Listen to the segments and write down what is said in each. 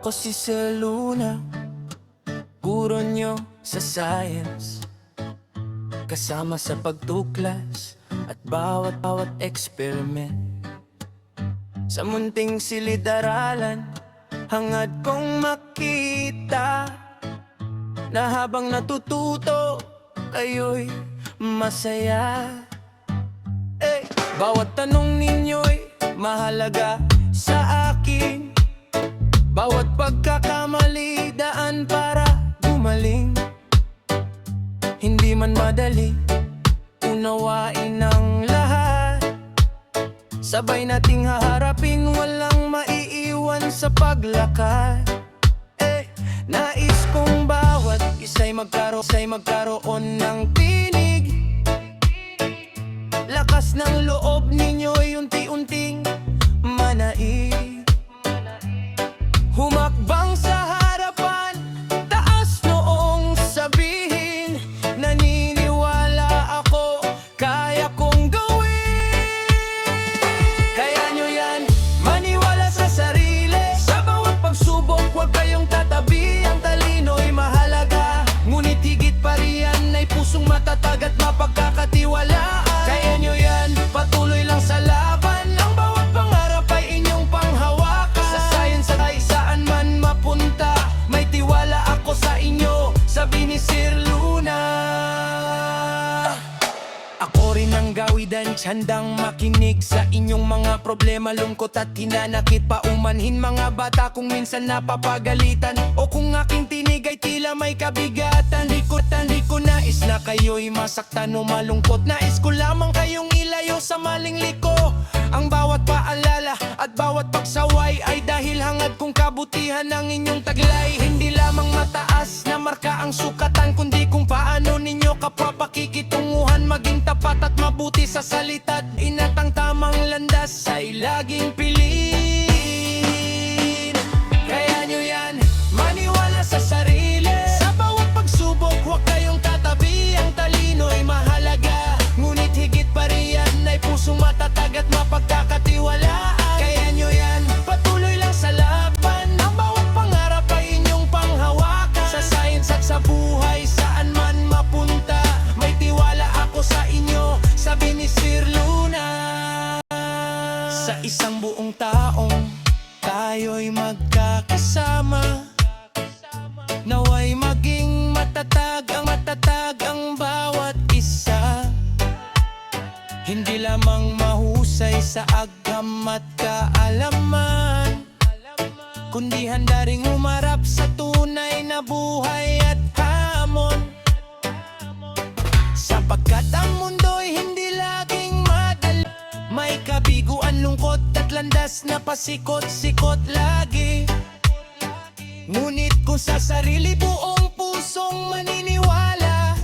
Ako si Sir Luna, guro nyo sa science, kasama sa pagtuklas at bawat experiment. Sa munting silid-aralan, hangad kong makita na habang natututo, kayo'y masaya. Bawat tanong ninyo'y mahalaga sa akin. Bawat pagkakamali, daan para gumaling. Hindi man madali, unawain ang lahat. Sabay nating haharapin, walang maiiwan sa paglakad. Nais kong bawat isa'y magkaroon ng tinig. Lakas ng loob ninyo'y unti-unting manaig. Humakbang sa harapan, taas noong sabihin, naniniwala ako, kaya kong gawin. Kaya nyo yan, maniwala sa sarili. Sa bawat pagsubok, huwag kayong tatabi. Ang talino'y mahalaga, ngunit higit pa riyan ay pusong matatag at mapagkakatiwalaan. Kaya nyo yan, patuloy lang sa laban. Ang bawat pangarap ay inyong panghawakan. Sa science ay saan man mapunta, may tiwala ako sa inyo, sabi ni Sir Luna. Ako rin ang gawidan, tiyandang makinig sa inyong mga problema, lungkot at hinanakit. Paumanhin mga bata kung minsan napapagalitan, o kung aking tinig ay tila may kabigatan. Di ko nais na kayo'y masaktan o malungkot. Nais ko lamang kayong ilayo sa maling liko. Ang bawat paalala at bawat pagsaway ay dahil hangad kong kabutihan ng inyong taglay. Hindi lamang mataas na marka ang sukatan, kundi kung paano ninyo kapwa pakikitunguhan. Maging tapat at mabuti sa salita, at inatang tamang landas ay laging piliin. Kaya nyo yan, maniwala sa sarili. Sa bawat pagsubok, huwag kayong tatabi. Ang talino'y mahalaga, ngunit higit pa riyan ay pusong matatag at mapagkakatiwalaan. Kaya nyo yan, patuloy lang sa laban. Ang bawat pangarap ay inyong panghawakan. Sa science at sa buhay, saan man mapunta, may tiwala ako sa inyo, sabi ni Sir Luna. Sa isang buong taong tayo'y magkakasama, naway maging matatag ang bawat isa. Hindi lamang mahusay sa agam at kaalaman, kundi handa ring humarap sa tunay na buhay at hamon. Sapagkat ang mundo'y hindi laging madali, may kabiguan, lungkot at landas na pasikot-sikot lagi. Ngunit kung sa sarili buong pusong maniniwala,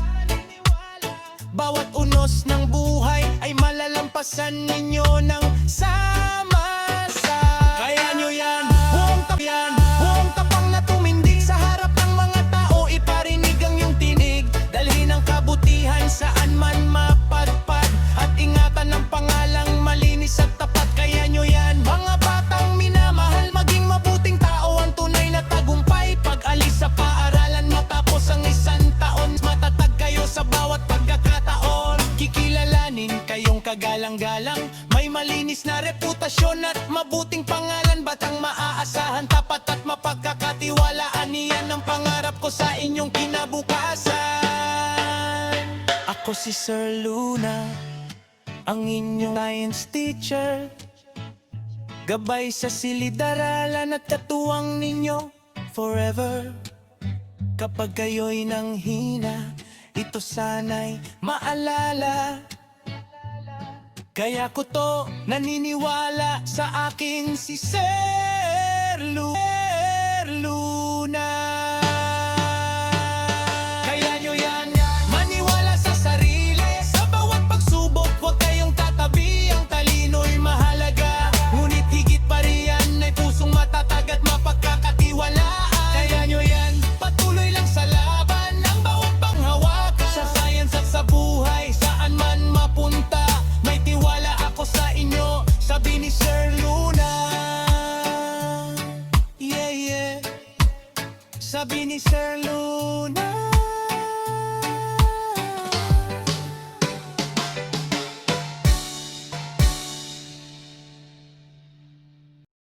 bawat unos ng buhay ay malalampasan ninyo ng sama-sama. Kaya nyo yan, buong tapang na tumindig sa harap ng mga tao. Iparinig ang iyong tinig, dalhin ang kabutihan saan man mapadpad, at ingatan ang pangalang malinis at tapat. Kaya nyo yan, mga batang minamahal, maging mabuting tao ang tunay na tagumpay. Pag-alis sa paaralan matapos ang isang taon, matatag kayo sa bawat pagkakataon. Kikilalanin kayong kagalang-galang, may malinis na reputasyon at mabuting pangalan. Batang maaasahan, tapat at mapagkakatiwalaan. Iyan ang pangarap ko sa inyong kinabukasan. Ako si Sir Luna, ang inyong science teacher, gabay sa silid-aralan at katuwang ninyo forever. Kapag kayo'y nanghina, ito sana'y maalala. Kaya ko to naniniwala sa aking si Sir Luna. Kaya nyo yan, maniwala sa sarili. Sa bawat pagsubok, huwag kayong tatabi. Ang talino'y mahalaga, ngunit higit pa riyan ay pusong matatag at mapagkakatiwalaan. Kaya nyo yan, patuloy lang sa laban. Ang bawat panghawakan, sa science at sa buhay, saan man mapunta, may tiwala ako sa inyo, sabi ni Sir Luna. Yeah, yeah. Sabi ni Sir Luna,